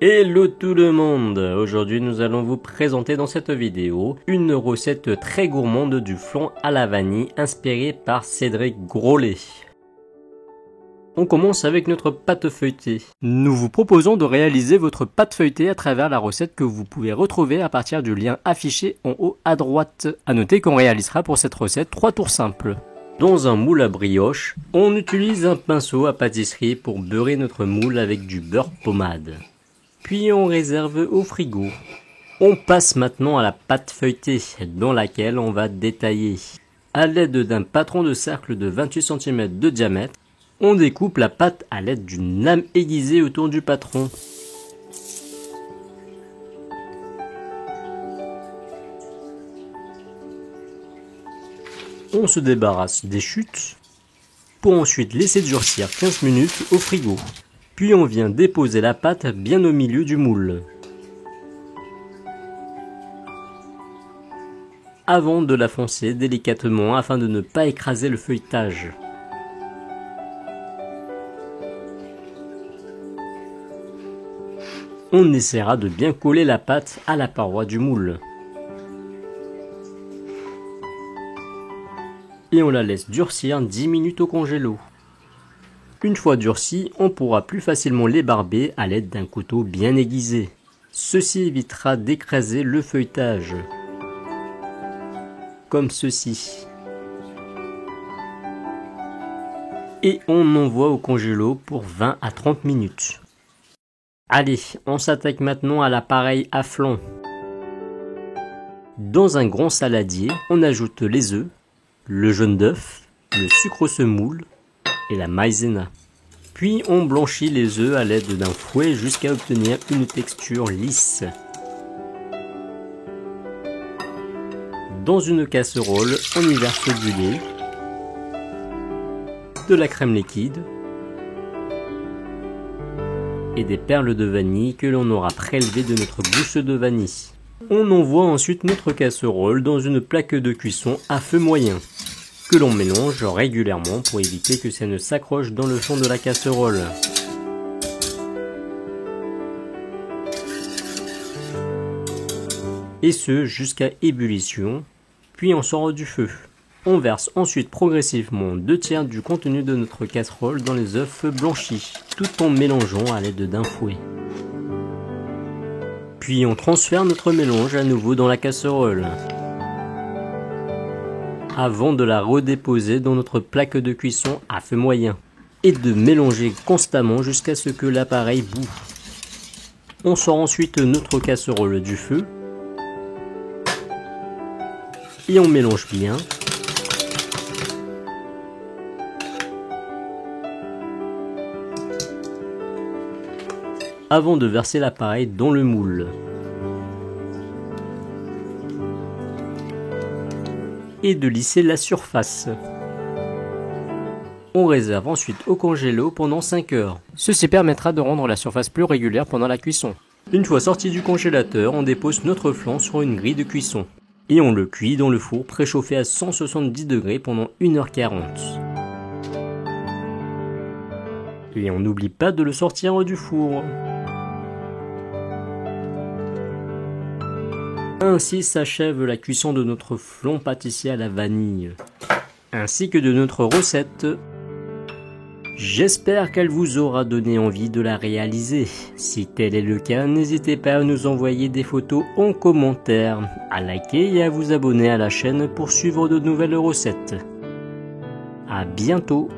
Hello tout le monde! Aujourd'hui nous allons vous présenter dans cette vidéo une recette très gourmande du flan à la vanille inspirée par Cédric Grolet. On commence avec notre pâte feuilletée. Nous vous proposons de réaliser votre pâte feuilletée à travers la recette que vous pouvez retrouver à partir du lien affiché en haut à droite. A noter qu'on réalisera pour cette recette 3 tours simples. Dans un moule à brioche, on utilise un pinceau à pâtisserie pour beurrer notre moule avec du beurre pommade. Puis on réserve au frigo. On passe maintenant à la pâte feuilletée, dans laquelle on va détailler. À l'aide d'un patron de cercle de 28 cm de diamètre, on découpe la pâte à l'aide d'une lame aiguisée autour du patron. On se débarrasse des chutes, pour ensuite laisser durcir 15 minutes au frigo. Puis on vient déposer la pâte bien au milieu du moule. Avant de la foncer délicatement afin de ne pas écraser le feuilletage. On essaiera de bien coller la pâte à la paroi du moule. Et on la laisse durcir 10 minutes au congélo. Une fois durcie, on pourra plus facilement l'ébarber à l'aide d'un couteau bien aiguisé. Ceci évitera d'écraser le feuilletage. Comme ceci. Et on envoie au congélo pour 20 à 30 minutes. Allez, on s'attaque maintenant à l'appareil à flan. Dans un grand saladier, on ajoute les œufs, le jaune d'œuf, le sucre semoule et la maïzena. Puis on blanchit les œufs à l'aide d'un fouet jusqu'à obtenir une texture lisse. Dans une casserole, on y verse du lait, de la crème liquide et des perles de vanille que l'on aura prélevées de notre gousse de vanille. On envoie ensuite notre casserole dans une plaque de cuisson à feu moyen, que l'on mélange régulièrement pour éviter que ça ne s'accroche dans le fond de la casserole. Et ce jusqu'à ébullition, puis on sort du feu. On verse ensuite progressivement 2 tiers du contenu de notre casserole dans les œufs blanchis, tout en mélangeant à l'aide d'un fouet. Puis on transfère notre mélange à nouveau dans la casserole, avant de la redéposer dans notre plaque de cuisson à feu moyen, et de mélanger constamment jusqu'à ce que l'appareil bout. On sort ensuite notre casserole du feu, et on mélange bien. Avant de verser l'appareil dans le moule. Et de lisser la surface. On réserve ensuite au congélo pendant 5 heures. Ceci permettra de rendre la surface plus régulière pendant la cuisson. Une fois sorti du congélateur, on dépose notre flan sur une grille de cuisson. Et on le cuit dans le four préchauffé à 170 degrés pendant 1h40. Et on n'oublie pas de le sortir du four. Ainsi s'achève la cuisson de notre flan pâtissier à la vanille, ainsi que de notre recette. J'espère qu'elle vous aura donné envie de la réaliser. Si tel est le cas, n'hésitez pas à nous envoyer des photos en commentaire, à liker et à vous abonner à la chaîne pour suivre de nouvelles recettes. À bientôt!